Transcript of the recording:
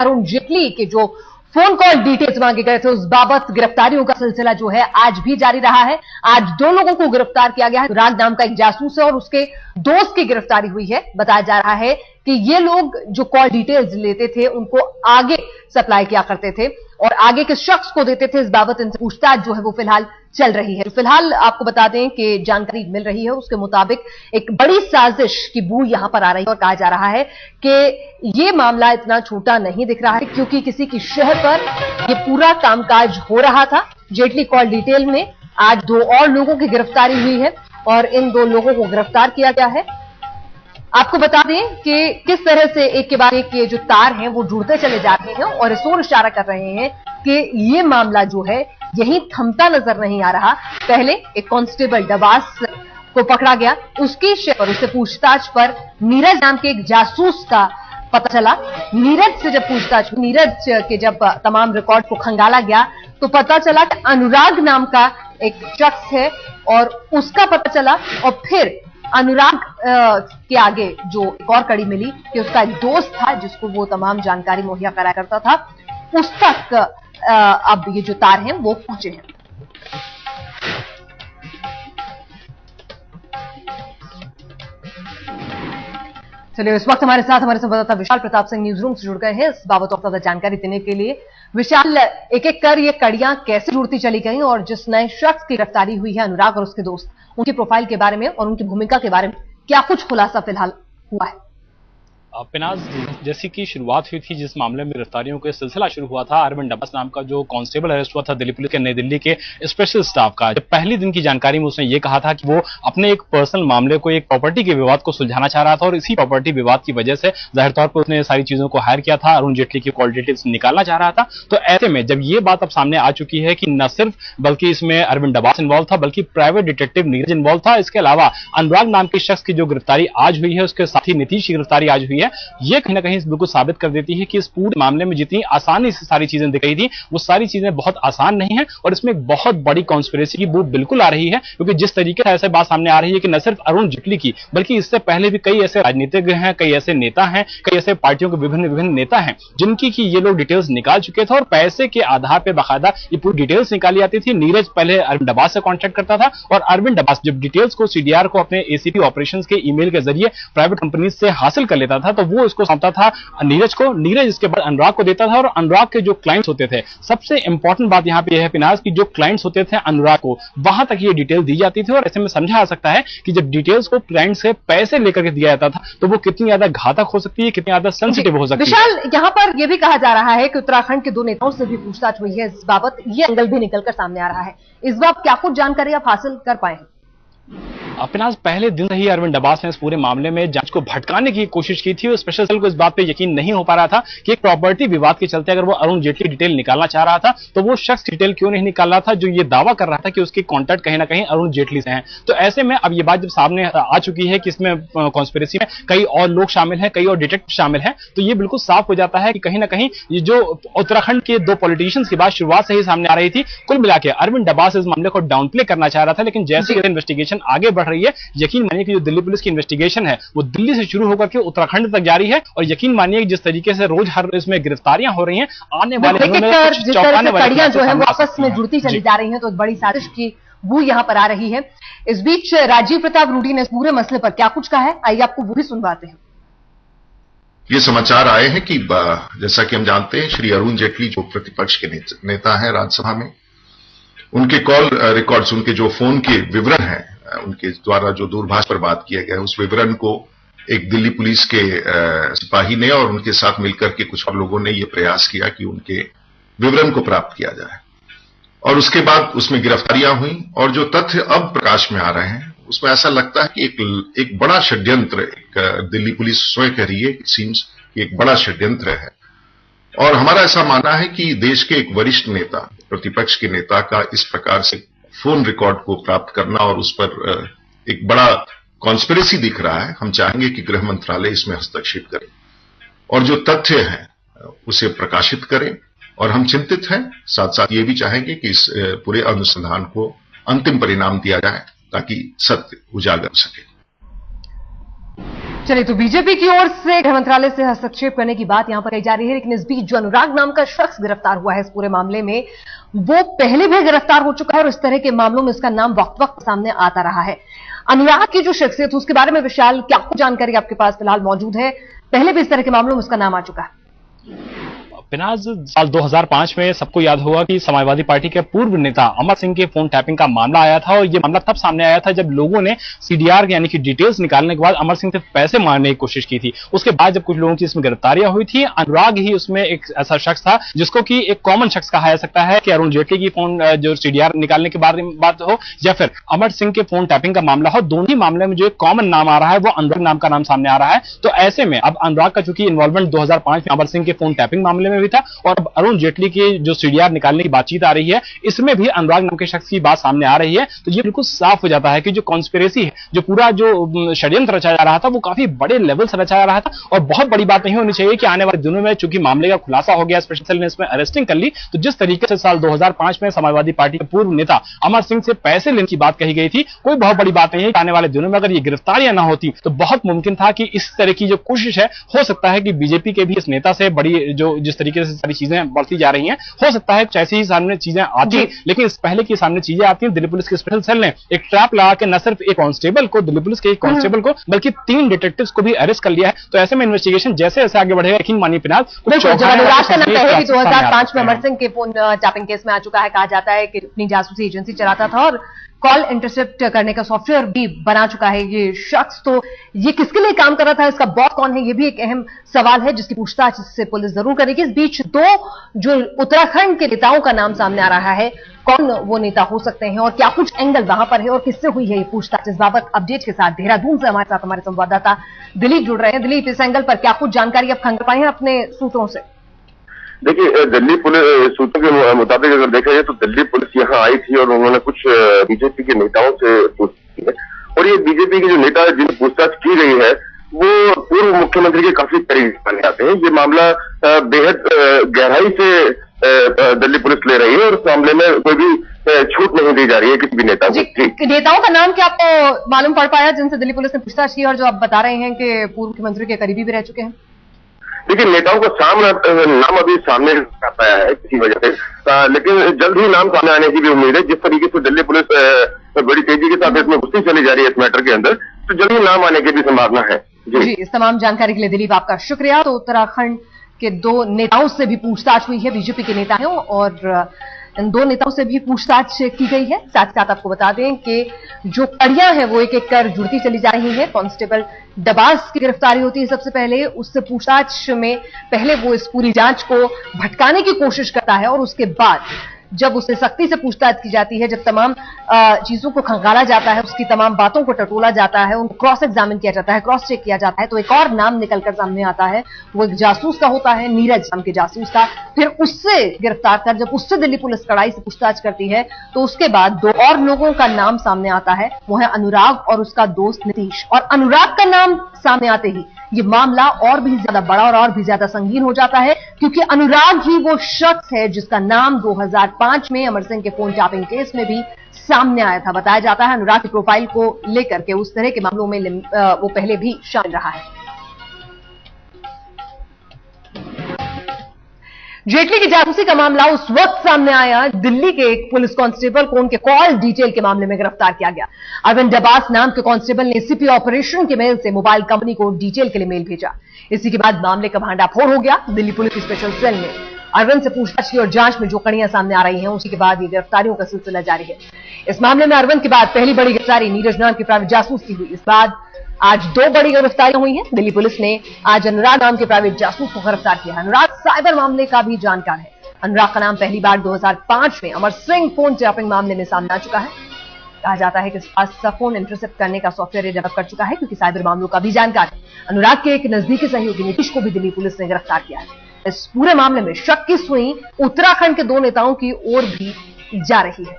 अरुण जेटली के जो phone call details मांगे गए थे उस बाबत गिरफ्तारियों का सिलसिला जो है आज भी जारी रहा है। आज 2 लोगों को गिरफ्तार किया गया है। राग नाम का एक जासूस है और उसके दोस्त की गिरफ्तारी हुई है। बताया जा रहा है कि ये लोग जो कॉल डिटेल्स लेते थे उनको आगे सप्लाई किया करते थे और आगे किस शख्स को देते थे इस बाबत इनसे पूछताछ जो है वो फिलहाल चल रही है। फिलहाल आपको बता दें कि जानकारी मिल रही है उसके मुताबिक एक बड़ी साजिश की बू यहां पर आ रही है और कहा जा रहा है कि ये मामला इतना छोटा नहीं दिख रहा है क्योंकि किसी की शहर पर ये पूरा कामकाज हो रहा था। जेटली कॉल डिटेल में आज 2 और लोगों की गिरफ्तारी हुई है और इन 2 लोगों को गिरफ्तार किया गया है। आपको बता दें कि किस तरह से एक के बाद एक ये जो तार हैं वो जुड़ते चले जा रहे हैं और इस ओर इशारा कर रहे हैं कि ये मामला जो है यही थमता नजर नहीं आ रहा। पहले एक कांस्टेबल डबास को पकड़ा गया, उसकी पर उससे पूछताछ पर नीरज नाम के एक जासूस का पता चला। नीरज से जब पूछताछ, नीरज के जब तमाम रिकॉर्ड को खंगाला गया तो पता चला कि अनुराग नाम का एक शख्स है और उसका पता चला और फिर अनुराग के आगे जो एक और कड़ी मिली कि उसका एक दोस्त था जिसको वो तमाम जानकारी मुहैया कराया करता था, उस तक अब ये जो तार हैं वो पहुंचे हैं। चलिए इस वक्त हमारे साथ हमारे संवाददाता विशाल प्रताप सिंह न्यूज रूम से जुड़ गए हैं इस बाबत और ज्यादा जानकारी देने के लिए। विशाल, एक एक कर ये कड़ियां कैसे जुड़ती चली गई और जिस नए शख्स की गिरफ्तारी हुई है अनुराग और उसके दोस्त, उनकी प्रोफाइल के बारे में और उनकी भूमिका के बारे में क्या कुछ खुलासा फिलहाल हुआ है? पिनाज, जैसी की शुरुआत हुई थी जिस मामले में गिरफ्तारियों का सिलसिला शुरू हुआ था, अरविंद डबास नाम का जो कांस्टेबल अरेस्ट हुआ था दिल्ली पुलिस के नई दिल्ली के स्पेशल स्टाफ का, जब पहली दिन की जानकारी में उसने ये कहा था कि वो अपने एक पर्सनल मामले को, एक प्रॉपर्टी के विवाद को सुलझाना चाह रहा था और इसी प्रॉपर्टी विवाद की वजह से जाहिर तौर पर उसने सारी चीजों को हायर किया था, अरुण जेटली की कॉल डिटेल्स निकालना चाह रहा था। तो ऐसे में जब ये बात अब सामने आ चुकी है कि न सिर्फ बल्कि इसमें अरविंद डबास इन्वॉल्व था बल्कि प्राइवेट डिटेक्टिव नीरज इन्वॉल्व था, इसके अलावा अनुराग नाम के शख्स की जो गिरफ्तारी आज हुई है, उसके साथ ही नीतीश की गिरफ्तारी आज हुई है, ये कहीं कहीं बिल्कुल साबित कर देती है कि इस पूरे मामले में जितनी आसानी से सारी चीजें दिख रही थी वो सारी चीजें बहुत आसान नहीं है और इसमें एक बहुत बड़ी कॉन्स्पिरेसी की बू बिल्कुल आ रही है। क्योंकि जिस तरीके से ऐसे बात सामने आ रही है कि न सिर्फ अरुण जेटली की बल्कि इससे पहले भी कई ऐसे राजनीतिज्ञ हैं, कई ऐसे नेता हैं, कई ऐसे पार्टियों के विभिन्न नेता हैं जिनकी की ये लोग डिटेल्स निकाल चुके थे और पैसे के आधार पर बाकायदा ये पूरी डिटेल्स निकाली जाती थी। नीरज पहले अरविंद डबास से कॉन्टेक्ट करता था और अरविंद डबास जब डिटेल्स को सीडीआर को अपने एसीपी ऑपरेशन के ईमेल के जरिए प्राइवेट कंपनी से हासिल कर लेता था तो वो इसको सौंपता था नीरज को, नीरज इसके बाद अनुराग को देता था और अनुराग के जो क्लाइंट्स होते थे, सबसे इंपॉर्टेंट बात यहां पे यह है पिनाज की जो क्लाइंट्स होते थे अनुराग को, वहां तक ये डिटेल दी जाती थी और ऐसे में समझा जा सकता है कि जब डिटेल्स को क्लाइंट से पैसे लेकर के दिया जाता था तो वो कितनी ज्यादा घातक हो सकती है, कितनी ज्यादा सेंसिटिव हो सकती है। विशाल, यहां पर यह भी कहा जा रहा है कि उत्तराखंड के 2 नेताओं से भी पूछताछ हुई है इस बाबत, ये एंगल भी निकलकर सामने आ रहा है। इस बात क्या कुछ जानकारी आप हासिल कर पाए हैं? पिनाज, पहले दिन से ही अरविंद डबास ने इस पूरे मामले में जांच को भटकाने की कोशिश की थी और स्पेशल सेल को इस बात पे यकीन नहीं हो पा रहा था कि एक प्रॉपर्टी विवाद के चलते अगर वो अरुण जेटली डिटेल निकालना चाह रहा था तो वो शख्स डिटेल क्यों नहीं निकाल रहा था जो ये दावा कर रहा था कि उसके कॉन्टैक्ट कहीं ना कहीं अरुण जेटली से हैं। तो ऐसे में अब ये बात जब सामने आ चुकी है कि इसमें कॉन्स्पिरेसी में कई और लोग शामिल हैं, कई और डिटेक्टिव शामिल हैं, तो ये बिल्कुल साफ हो जाता है कि कहीं ना कहीं ये जो उत्तराखंड के 2 पॉलिटिशियंस की बात शुरुआत से ही सामने आ रही थी, कुल मिला के अरविंद डबास इस मामले को डाउन प्ले करना चाह रहा था। लेकिन जैसे इन्वेस्टिगेशन आगे बढ़ रही है, यकीन मानिए कि जो दिल्ली पुलिस की इन्वेस्टिगेशन है वो दिल्ली से शुरू होकर के उत्तराखंड तक जारी है और यकीन मानिए कि जिस तरीके से रोज हर इसमें गिरफ्तारियां हो रही हैं, आने वाले दिनों में जिस तरह से कड़ियां जो है वो आपस में जुड़ती चली जा रही हैं तो बड़ी साजिश की बू यहां पर आ रही है। इस बीच राजीव प्रताप रूडी ने इस पूरे मसले पर क्या कुछ कहा है, आइए आपको वो भी सुनवाते हैं। ये समाचार आए हैं कि जैसा कि हम जानते हैं श्री अरुण जेटली जो प्रतिपक्ष के नेता हैं राज्यसभा में, उनके कॉल रिकॉर्ड्स, उनके जो फोन के विवरण हैं, उनके द्वारा जो दूरभाष पर बात किया गया उस विवरण को एक दिल्ली पुलिस के सिपाही ने और उनके साथ मिलकर के कुछ और लोगों ने यह प्रयास किया कि उनके विवरण को प्राप्त किया जाए और उसके बाद उसमें गिरफ्तारियां हुई और जो तथ्य अब प्रकाश में आ रहे हैं उसमें ऐसा लगता है कि एक बड़ा षड्यंत्र, दिल्ली पुलिस स्वयं कह रही है इट सीम्स कि एक बड़ा षड्यंत्र है और हमारा ऐसा मानना है कि देश के एक वरिष्ठ नेता, प्रतिपक्ष के नेता का इस प्रकार से फोन रिकॉर्ड को प्राप्त करना और उस पर एक बड़ा कॉन्स्पिरेसी दिख रहा है। हम चाहेंगे कि गृह मंत्रालय इसमें हस्तक्षेप करे और जो तथ्य हैं उसे प्रकाशित करे और हम चिंतित हैं, साथ साथ ये भी चाहेंगे कि इस पूरे अनुसंधान को अंतिम परिणाम दिया जाए ताकि सत्य उजागर हो सके। चलिए, तो बीजेपी की ओर से गृह मंत्रालय से हस्तक्षेप करने की बात यहां पर कही जा रही है, लेकिन इस बीच जो अनुराग नाम का शख्स गिरफ्तार हुआ है इस पूरे मामले में, वो पहले भी गिरफ्तार हो चुका है और इस तरह के मामलों में इसका नाम वक्त वक्त सामने आता रहा है। अनुराग की जो शख्सियत है उसके बारे में विशाल क्या कुछ जानकारी आपके पास फिलहाल मौजूद है? पहले भी इस तरह के मामलों में उसका नाम आ चुका है। पिनाज, साल 2005 में सबको याद होगा कि समाजवादी पार्टी के पूर्व नेता अमर सिंह के फोन टैपिंग का मामला आया था और यह मामला तब सामने आया था जब लोगों ने सीडीआर यानी कि डिटेल्स निकालने के बाद अमर सिंह से पैसे मांगने की कोशिश की थी। उसके बाद जब कुछ लोगों की इसमें गिरफ्तारियां हुई थी, अनुराग ही उसमें एक ऐसा शख्स था जिसको कि एक कॉमन शख्स कहा जा सकता है कि अरुण जेटली की फोन जो सीडीआर निकालने के बारे में बात हो या फिर अमर सिंह के फोन टैपिंग का मामला हो, दोनों ही मामले में जो एक कॉमन नाम आ रहा है वो अनुराग नाम का नाम सामने आ रहा है। तो ऐसे में अब अनुराग का चूंकि इन्वॉल्वमेंट 2005 में अमर सिंह के फोन टैपिंग मामले में भी था और अरुण जेटली की जो सीडीआर निकालने की बातचीत आ रही है, इसमें भी अनुराग नाम के शख्स की बात सामने आ रही है। तो ये बिल्कुल साफ हो जाता है कि जो कॉन्स्पिरेसी है, जो पूरा जो षड्यंत्र रचाया जा रहा था, वो काफी बड़े लेवल से रचाया रहा था और बहुत बड़ी बात नहीं होनी चाहिए कि आने वाले दिनों में चूंकि मामले का खुलासा हो गया, स्पेशल सेल ने इसमें अरेस्टिंग कर ली, तो जिस तरीके से साल 2005 में समाजवादी पार्टी के पूर्व नेता अमर सिंह से पैसे लेने की बात कही गई थी, कोई बहुत बड़ी बात नहीं है कि आने वाले दिनों में अगर ये गिरफ्तारियां ना होती तो बहुत मुमकिन था कि इस तरह की जो कोशिश है, हो सकता है कि बीजेपी के भी इस नेता से बड़ी जो जिस तरीके से सारी चीजें बढ़ती जा रही हैं, हो सकता है ऐसी ही सामने चीजें आती, लेकिन इस पहले की सामने चीजें आती हैं। दिल्ली पुलिस के स्पेशल सेल ने एक ट्रैप लगा के न सिर्फ एक कांस्टेबल को, दिल्ली पुलिस के एक कांस्टेबल को, बल्कि 3 डिटेक्टिव्स को भी अरेस्ट कर लिया है। तो ऐसे में इन्वेस्टिगेशन जैसे जैसे आगे बढ़ेगा, यकीन मानिए पिनाज, अनुराग का नाम पहले भी 2005 में अमर सिंह के फोन टैपिंग केस में आ चुका है। कहा जाता है कि अपनी जासूसी एजेंसी चलाता था और कॉल इंटरसेप्ट करने का सॉफ्टवेयर भी बना चुका है ये शख्स। तो ये किसके लिए काम कर रहा था, इसका बॉस कौन है, ये भी एक अहम सवाल है जिसकी पूछताछ इससे पुलिस जरूर करेगी। इस बीच दो जो उत्तराखंड के नेताओं का नाम सामने आ रहा है, कौन वो नेता हो सकते हैं और क्या कुछ एंगल वहां पर है और किससे हुई है ये पूछताछ, इस बाबत अपडेट के साथ देहरादून से हमारे साथ हमारे संवाददाता दिलीप जुड़ रहे हैं। दिलीप, इस एंगल पर क्या कुछ जानकारी आप खंग पाए हैं अपने सूत्रों से? देखिए, दिल्ली पुलिस सूत्रों के मुताबिक अगर देखा जाए तो दिल्ली पुलिस यहाँ आई थी और उन्होंने कुछ बीजेपी के नेताओं से पूछताछ की है और ये बीजेपी के जो नेता जिनसे पूछताछ की गई है वो पूर्व मुख्यमंत्री के काफी करीब माने जाते हैं। ये मामला बेहद गहराई से दिल्ली पुलिस ले रही है और इस मामले में कोई भी छूट नहीं दी जा रही है किसी भी नेता को। नेताओं का नाम क्या आपको मालूम पड़ पाया जिनसे दिल्ली पुलिस ने पूछताछ की और जो आप बता रहे हैं कि पूर्व मुख्यमंत्री के करीबी भी रह चुके हैं? देखिए, नेताओं का नाम अभी सामने आ पाया है किसी वजह से, लेकिन जल्द ही नाम सामने आने की भी उम्मीद है। जिस तरीके से दिल्ली पुलिस बड़ी तेजी के साथ इसमें घुसती चली जा रही है इस मैटर के अंदर, तो जल्द ही नाम आने की भी संभावना है। जी, इस तमाम जानकारी के लिए दिलीप आपका शुक्रिया। तो उत्तराखंड के 2 नेताओं से भी पूछताछ हुई है, बीजेपी के नेता हैं और इन 2 नेताओं से भी पूछताछ की गई है। साथ साथ आपको बता दें कि जो कड़ियां हैं वो एक एक कर जुड़ती चली जा रही है। कांस्टेबल डबास की गिरफ्तारी होती है सबसे पहले, उससे पूछताछ में पहले वो इस पूरी जांच को भटकाने की कोशिश करता है और उसके बाद जब उससे सख्ती से पूछताछ की जाती है, जब तमाम चीजों को खंगाला जाता है, उसकी तमाम बातों को टटोला जाता है, उनको क्रॉस एग्जामिन किया जाता है, क्रॉस चेक किया जाता है, तो एक और नाम निकलकर सामने आता है। वो एक जासूस का होता है, नीरज नाम के जासूस का। फिर उससे गिरफ्तार कर जब उससे दिल्ली पुलिस कड़ाई से पूछताछ करती है तो उसके बाद 2 और लोगों का नाम सामने आता है, वो है अनुराग और उसका दोस्त नीतीश। और अनुराग का नाम सामने आते ही ये मामला और भी ज्यादा बड़ा और भी ज्यादा संगीन हो जाता है, क्योंकि अनुराग ही वो शख्स है जिसका नाम 2005 में अमर सिंह के फोन टैपिंग केस में भी सामने आया था। बताया जाता है अनुराग की प्रोफाइल को लेकर के उस तरह के मामलों में वो पहले भी शामिल रहा है। जेटली की जासूसी का मामला उस वक्त सामने आया, दिल्ली के एक पुलिस कांस्टेबल को उनके कॉल डिटेल के मामले में गिरफ्तार किया गया। अरविंद डबास नाम के कांस्टेबल ने सीपी ऑपरेशन के मेल से मोबाइल कंपनी को डिटेल के लिए मेल भेजा। इसी के बाद मामले का भांडाफोड़ हो गया। दिल्ली पुलिस की स्पेशल सेल ने अरविंद से पूछताछ की और जांच में जो कड़ियां सामने आ रही हैं, उसी के बाद ये गिरफ्तारियों का सिलसिला जारी है। इस मामले में अरविंद के बाद पहली बड़ी गिरफ्तारी नीरज नाम के प्राइवेट जासूस की हुई। इस बाद आज 2 बड़ी गिरफ्तारियां हुई हैं। दिल्ली पुलिस ने आज अनुराग नाम के प्राइवेट जासूस को गिरफ्तार किया। अनुराग साइबर मामले का भी जानकार है। अनुराग का नाम पहली बार 2005 में अमर सिंह फोन टैपिंग मामले में सामने आ चुका है। कहा जाता है कि इस पास फोन इंटरसेप्ट करने का सॉफ्टवेयर डेवलप कर चुका है, क्योंकि साइबर मामलों का भी जानकार है। अनुराग के एक नजदीकी सहयोगी नीतीश को भी दिल्ली पुलिस ने गिरफ्तार किया है। इस पूरे मामले में शक की सुई उत्तराखंड के 2 नेताओं की ओर भी जा रही है।